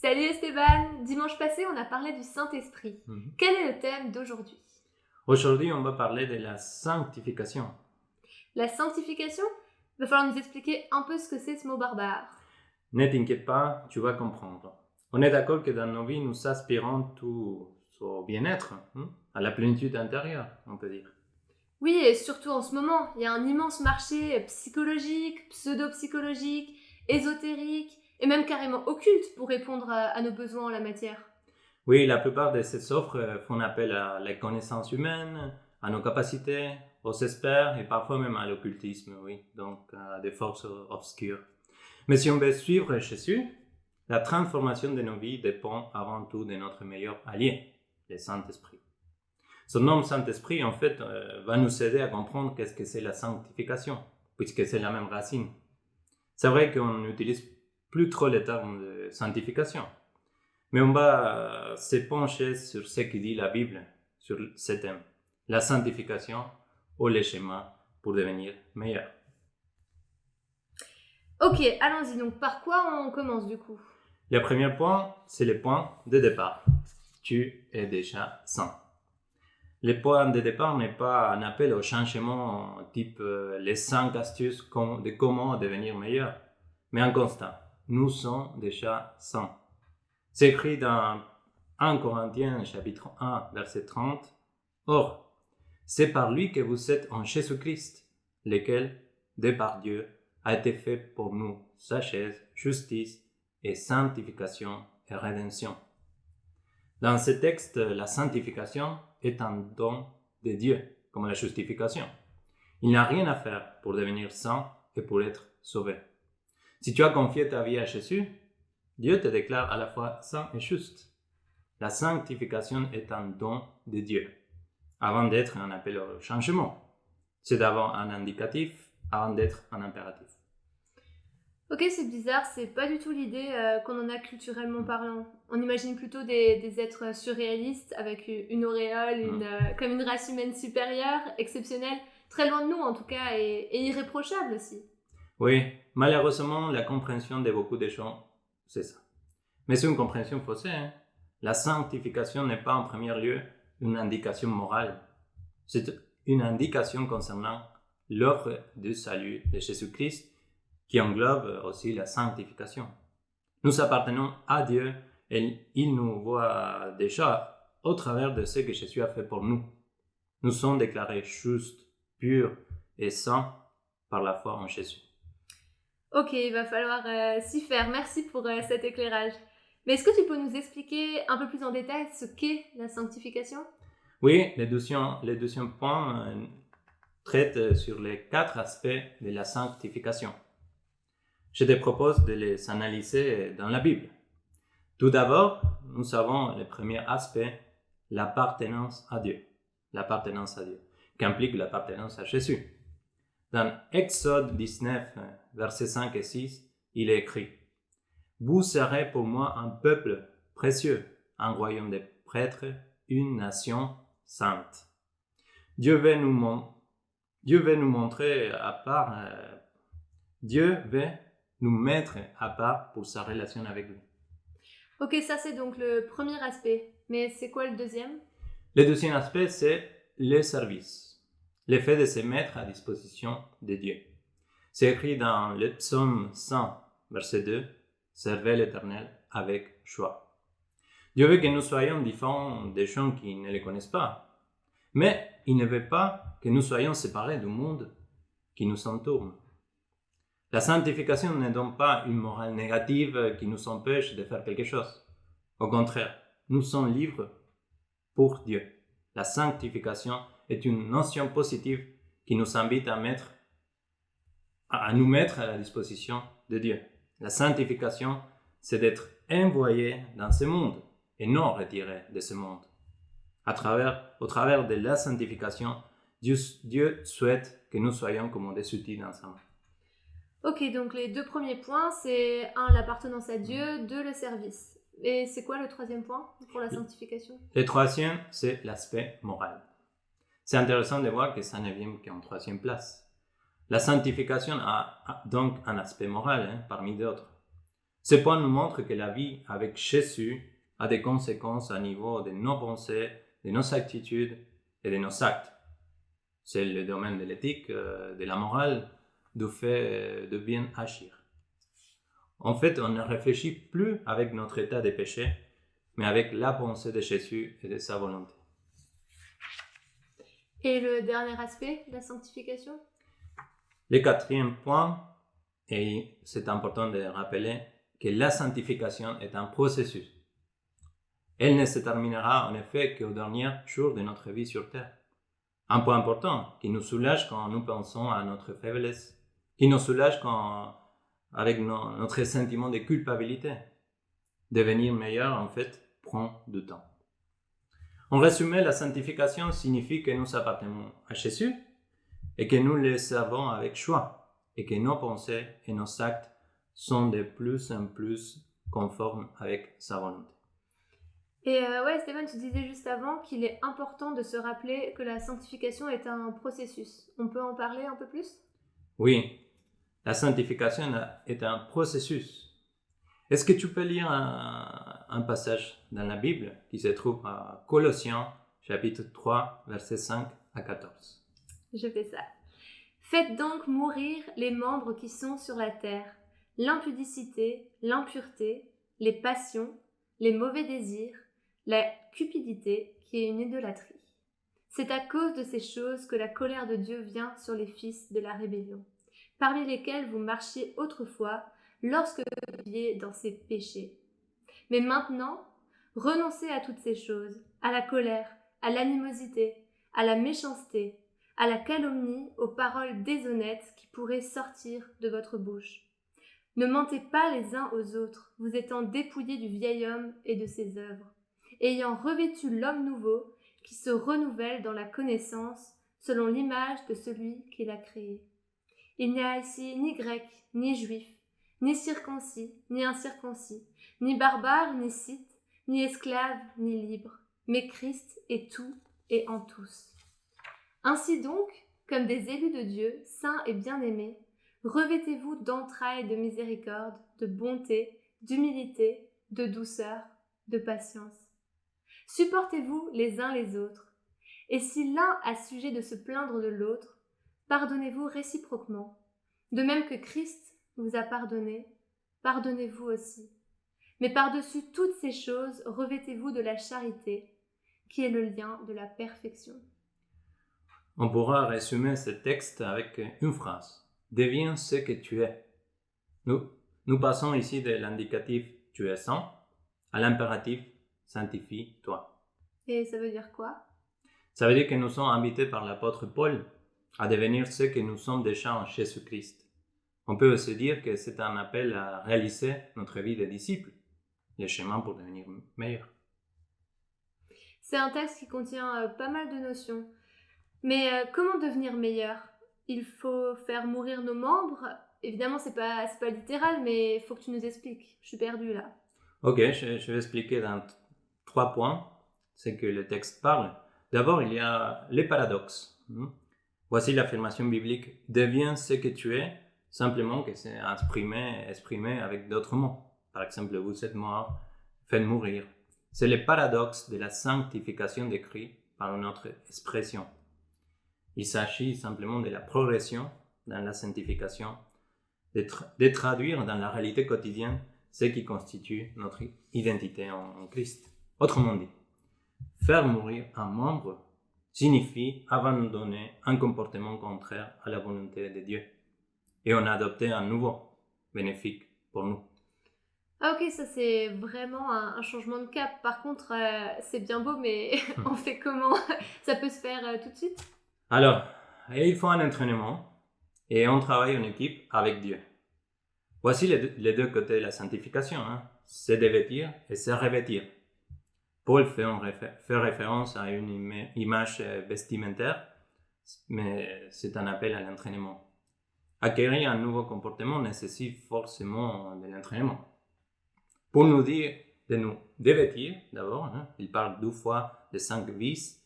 Salut Esteban, dimanche passé on a parlé du Saint-Esprit. Quel est le thème d'aujourd'hui? Aujourd'hui, on va parler de la sanctification. La sanctification? Il va falloir nous expliquer un peu ce que c'est ce mot barbare. Ne t'inquiète pas, tu vas comprendre. On est d'accord que dans nos vies, nous aspirons tous au bien-être, à la plénitude intérieure, on peut dire. Oui, et surtout en ce moment, il y a un immense marché psychologique, pseudo-psychologique, ésotérique et même carrément occulte pour répondre à nos besoins en la matière. Oui, la plupart de ces offres font appel à la connaissance humaine, à nos capacités, aux experts et parfois même à l'occultisme, oui, donc à des forces obscures. Mais si on veut suivre Jésus, la transformation de nos vies dépend avant tout de notre meilleur allié, le Saint-Esprit. Son nom Saint-Esprit, en fait, va nous aider à comprendre qu'est-ce que c'est la sanctification, puisque c'est la même racine. C'est vrai qu'on n'utilise plus trop le terme de sanctification, mais on va se pencher sur ce que dit la Bible sur ce thème, la sanctification ou le schéma pour devenir meilleur. Ok, allons-y, donc par quoi on commence du coup? Le premier point, c'est le point de départ. Tu es déjà saint. Le point de départ n'est pas un appel au changement type les 5 astuces de comment devenir meilleur, mais un constat. Nous sommes déjà saints. C'est écrit dans 1 Corinthiens chapitre 1 verset 30. Or, c'est par lui que vous êtes en Jésus-Christ, lequel, de par Dieu, a été fait pour nous sagesse, justice et sanctification et rédemption. Dans ce texte, la sanctification est un don de Dieu, comme la justification. Il n'a rien à faire pour devenir saint et pour être sauvé. Si tu as confié ta vie à Jésus, Dieu te déclare à la fois saint et juste. La sanctification est un don de Dieu, avant d'être un appel au changement. C'est d'abord un indicatif avant d'être un impératif. Ok, c'est bizarre, c'est pas du tout l'idée qu'on en a culturellement parlant. On imagine plutôt des êtres surréalistes avec une auréole, comme une race humaine supérieure, exceptionnelle, très loin de nous en tout cas, et irréprochable aussi. Oui, malheureusement, la compréhension de beaucoup de gens, c'est ça. Mais c'est une compréhension faussée. La sanctification n'est pas en premier lieu une indication morale. C'est une indication concernant l'œuvre du salut de Jésus-Christ qui englobe aussi la sanctification. Nous appartenons à Dieu et il nous voit déjà au travers de ce que Jésus a fait pour nous. Nous sommes déclarés justes, purs et saints par la foi en Jésus. Ok, il va falloir s'y faire. Merci pour cet éclairage. Mais est-ce que tu peux nous expliquer un peu plus en détail ce qu'est la sanctification? Oui, le deuxième point traite sur les 4 aspects de la sanctification. Je te propose de les analyser dans la Bible. Tout d'abord, nous avons le premier aspect, l'appartenance à Dieu. L'appartenance à Dieu, qui implique l'appartenance à Jésus. Dans Exode 19, versets 5 et 6, il est écrit « Vous serez pour moi un peuple précieux, un royaume de prêtres, une nation sainte. » Dieu veut nous montrer à part, Dieu veut nous mettre à part pour sa relation avec lui. Ok, ça c'est donc le premier aspect. Mais c'est quoi le deuxième? Le deuxième aspect, c'est le service. Le fait de se mettre à disposition de Dieu. C'est écrit dans le psaume 100, verset 2, « Servez l'Éternel avec joie. » Dieu veut que nous soyons différents des gens qui ne le connaissent pas. Mais il ne veut pas que nous soyons séparés du monde qui nous entoure. La sanctification n'est donc pas une morale négative qui nous empêche de faire quelque chose. Au contraire, nous sommes libres pour Dieu. La sanctification est une notion positive qui nous invite à nous mettre à la disposition de Dieu. La sanctification, c'est d'être envoyé dans ce monde et non retiré de ce monde. Au travers de la sanctification, Dieu souhaite que nous soyons comme des outils dans sa main. Ok, donc les 2 premiers points, c'est 1, l'appartenance à Dieu, 2, le service. Et c'est quoi le troisième point pour la sanctification? Le troisième, c'est l'aspect moral. C'est intéressant de voir que ça ne vient qu'en troisième place. La sanctification a donc un aspect moral parmi d'autres. Ces points nous montrent que la vie avec Jésus a des conséquences à niveau de nos pensées, de nos attitudes et de nos actes. C'est le domaine de l'éthique, de la morale, du fait de bien agir. En fait, on ne réfléchit plus avec notre état de péché, mais avec la pensée de Jésus et de sa volonté. Et le dernier aspect, la sanctification? Le quatrième point, et c'est important de rappeler que la sanctification est un processus. Elle ne se terminera en effet qu'au dernier jour de notre vie sur terre. Un point important qui nous soulage quand nous pensons à notre faiblesse, qui nous soulage avec notre sentiment de culpabilité. Devenir meilleur, en fait, prend du temps. En résumé, la sanctification signifie que nous appartenons à Jésus et que nous le servons avec choix et que nos pensées et nos actes sont de plus en plus conformes avec sa volonté. Et ouais, Stéphane, tu disais juste avant qu'il est important de se rappeler que la sanctification est un processus. On peut en parler un peu plus? Oui, la sanctification est un processus. Est-ce que tu peux lire un passage dans la Bible qui se trouve à Colossiens, chapitre 3, versets 5 à 14? Je fais ça. Faites donc mourir les membres qui sont sur la terre, l'impudicité, l'impureté, les passions, les mauvais désirs, la cupidité qui est une idolâtrie. C'est à cause de ces choses que la colère de Dieu vient sur les fils de la rébellion, parmi lesquels vous marchiez autrefois lorsque vous viviez dans ces péchés. Mais maintenant, renoncez à toutes ces choses, à la colère, à l'animosité, à la méchanceté, à la calomnie, aux paroles déshonnêtes qui pourraient sortir de votre bouche. Ne mentez pas les uns aux autres, vous étant dépouillés du vieil homme et de ses œuvres, ayant revêtu l'homme nouveau qui se renouvelle dans la connaissance selon l'image de celui qui l'a créé. Il n'y a ici ni grec, ni juif, ni circoncis, ni incirconcis, ni barbare, ni scythe, ni esclave, ni libre, mais Christ est tout et en tous. Ainsi donc, comme des élus de Dieu, saints et bien-aimés, revêtez-vous d'entrailles de miséricorde, de bonté, d'humilité, de douceur, de patience. Supportez-vous les uns les autres, et si l'un a sujet de se plaindre de l'autre, pardonnez-vous réciproquement. De même que Christ vous a pardonné, pardonnez-vous aussi. Mais par-dessus toutes ces choses, revêtez-vous de la charité, qui est le lien de la perfection. On pourra résumer ce texte avec une phrase. Deviens ce que tu es. Nous passons ici de l'indicatif tu es saint à l'impératif sanctifie-toi. Et ça veut dire quoi? Ça veut dire que nous sommes invités par l'apôtre Paul à devenir ce que nous sommes déjà en Jésus-Christ. On peut aussi dire que c'est un appel à réaliser notre vie de disciple, le chemin pour devenir meilleur. C'est un texte qui contient pas mal de notions. Mais comment devenir meilleur? Il faut faire mourir nos membres? Évidemment, c'est pas littéral, mais il faut que tu nous expliques. Je suis perdue là. Ok, je vais expliquer dans 3 points ce que le texte parle. D'abord, il y a les paradoxes. Voici l'affirmation biblique. Deviens ce que tu es, simplement que c'est exprimé avec d'autres mots. Par exemple, vous êtes mort, faites mourir. C'est le paradoxe de la sanctification décrit par notre expression. Il s'agit simplement de la progression dans la sanctification, de traduire dans la réalité quotidienne ce qui constitue notre identité en Christ. Autrement dit, faire mourir un membre signifie abandonner un comportement contraire à la volonté de Dieu et en adopter un nouveau, bénéfique pour nous. Ah ok, ça c'est vraiment un changement de cap. Par contre, c'est bien beau, mais on fait comment? Ça peut se faire tout de suite? Alors, il faut un entraînement et on travaille en équipe avec Dieu. Voici les deux côtés de la sanctification, se dévêtir et se revêtir. Paul fait référence à une image vestimentaire, mais c'est un appel à l'entraînement. Acquérir un nouveau comportement nécessite forcément de l'entraînement. Pour nous dire de nous dévêtir, d'abord, il parle 2 fois de 5 vices,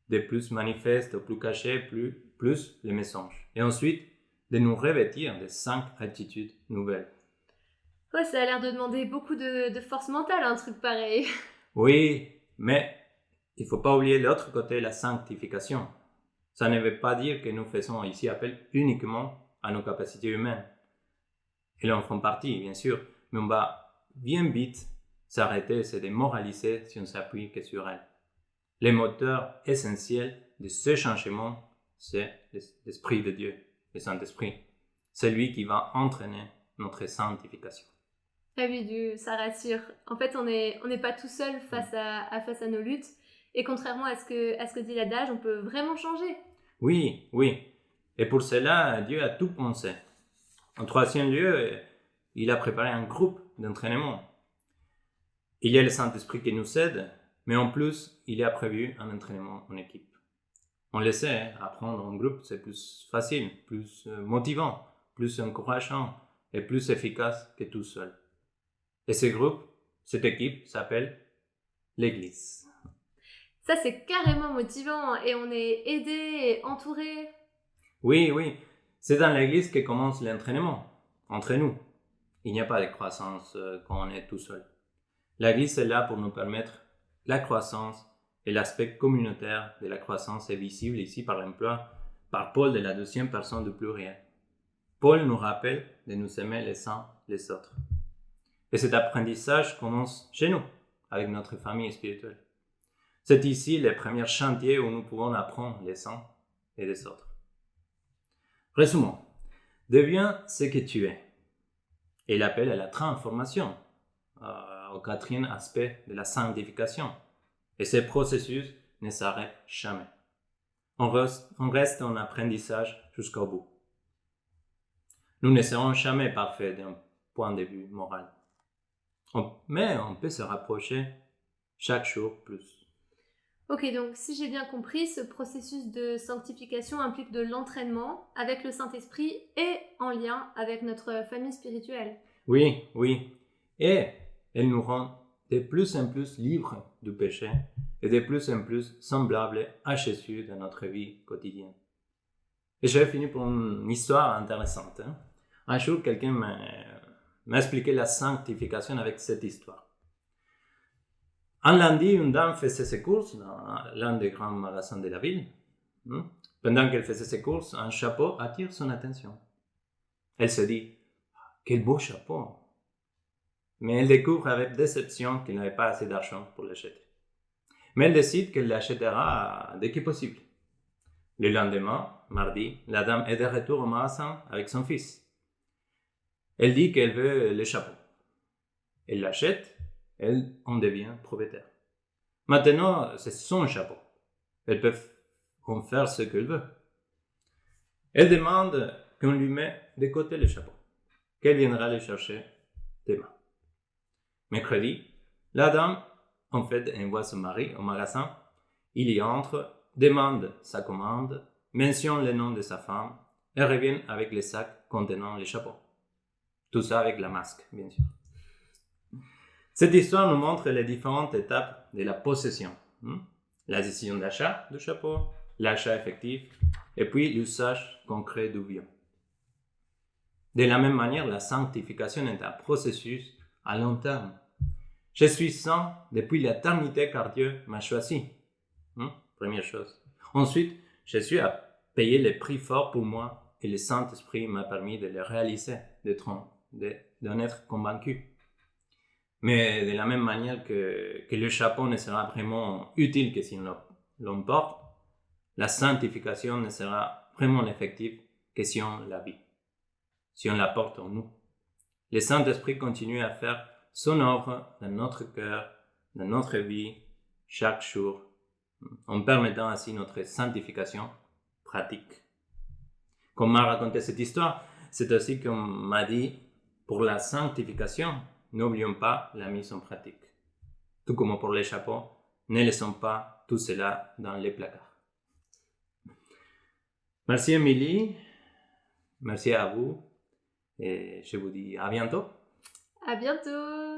de plus manifestes, plus cachés, plus les mensonges. Et ensuite, de nous revêtir de 5 attitudes nouvelles. Ouais, ça a l'air de demander beaucoup de force mentale, un truc pareil. Oui, mais il ne faut pas oublier l'autre côté, la sanctification. Ça ne veut pas dire que nous faisons ici appel uniquement à nos capacités humaines. Elles en font partie, bien sûr, mais on va bien vite s'arrêter et se démoraliser si on s'appuie que sur elles. Le moteur essentiel de ce changement, c'est l'Esprit de Dieu, le Saint-Esprit. C'est lui qui va entraîner notre sanctification. Ah oui, ça rassure. En fait, on n'est pas tout seul face à nos luttes. Et contrairement à ce que dit l'adage, on peut vraiment changer. Oui, oui. Et pour cela, Dieu a tout pensé. En troisième lieu, il a préparé un groupe d'entraînement. Il y a le Saint-Esprit qui nous aide, mais en plus, il a prévu un entraînement en équipe. On le sait, apprendre en groupe, c'est plus facile, plus motivant, plus encourageant et plus efficace que tout seul. Et ce groupe, cette équipe s'appelle l'Église. Ça, c'est carrément motivant et on est aidé et entouré. Oui, oui, c'est dans l'Église que commence l'entraînement, entre nous. Il n'y a pas de croissance quand on est tout seul. L'Église est là pour nous permettre la croissance et l'aspect communautaire de la croissance est visible ici par l'emploi par Paul de la deuxième personne du pluriel. Paul nous rappelle de nous aimer les uns les autres. Et cet apprentissage commence chez nous, avec notre famille spirituelle. C'est ici le premier chantier où nous pouvons apprendre les uns et les autres. Résumons. Deviens ce que tu es. Et il appelle à la transformation, au quatrième aspect de la sanctification. Et ce processus ne s'arrête jamais. On reste en apprentissage jusqu'au bout. Nous ne serons jamais parfaits d'un point de vue moral. Mais on peut se rapprocher chaque jour plus. Ok, donc si j'ai bien compris, ce processus de sanctification implique de l'entraînement avec le Saint-Esprit et en lien avec notre famille spirituelle. Oui, oui. Et elle nous rend de plus en plus libres du péché et de plus en plus semblables à Jésus dans notre vie quotidienne. Et j'ai fini pour une histoire intéressante. Un jour, quelqu'un m'a expliqué la sanctification avec cette histoire. Un lundi, une dame faisait ses courses dans l'un des grands magasins de la ville. Pendant qu'elle faisait ses courses, un chapeau attire son attention. Elle se dit, quel beau chapeau! Mais elle découvre avec déception qu'elle n'avait pas assez d'argent pour l'acheter. Mais elle décide qu'elle l'achètera dès que possible. Le lendemain, mardi, la dame est de retour au magasin avec son fils. Elle dit qu'elle veut le chapeau. Elle l'achète, elle en devient propriétaire. Maintenant, c'est son chapeau. Elle peut en faire ce qu'elle veut. Elle demande qu'on lui mette de côté le chapeau, qu'elle viendra le chercher demain. Mercredi, la dame, en fait, envoie son mari au magasin. Il y entre, demande sa commande, mentionne le nom de sa femme et revient avec les sacs contenant le chapeau. Tout ça avec la masque, bien sûr. Cette histoire nous montre les différentes étapes de la possession. La décision d'achat du chapeau, l'achat effectif et puis l'usage concret du bien. De la même manière, la sanctification est un processus à long terme. Je suis saint depuis l'éternité car Dieu m'a choisi. Première chose. Ensuite, Jésus a payé le prix fort pour moi et le Saint-Esprit m'a permis de le réaliser, d'en être convaincu. Mais de la même manière que le chapeau ne sera vraiment utile que si on l'emporte, la sanctification ne sera vraiment effective que si on la vit, si on la porte en nous. Le Saint-Esprit continue à faire son œuvre dans notre cœur, dans notre vie, chaque jour, en permettant ainsi notre sanctification pratique. Comme m'a raconté cette histoire, c'est aussi comme m'a dit, pour la sanctification, n'oublions pas la mise en pratique. Tout comme pour les chapeaux, ne laissons pas tout cela dans les placards. Merci Émilie, merci à vous et je vous dis à bientôt. À bientôt!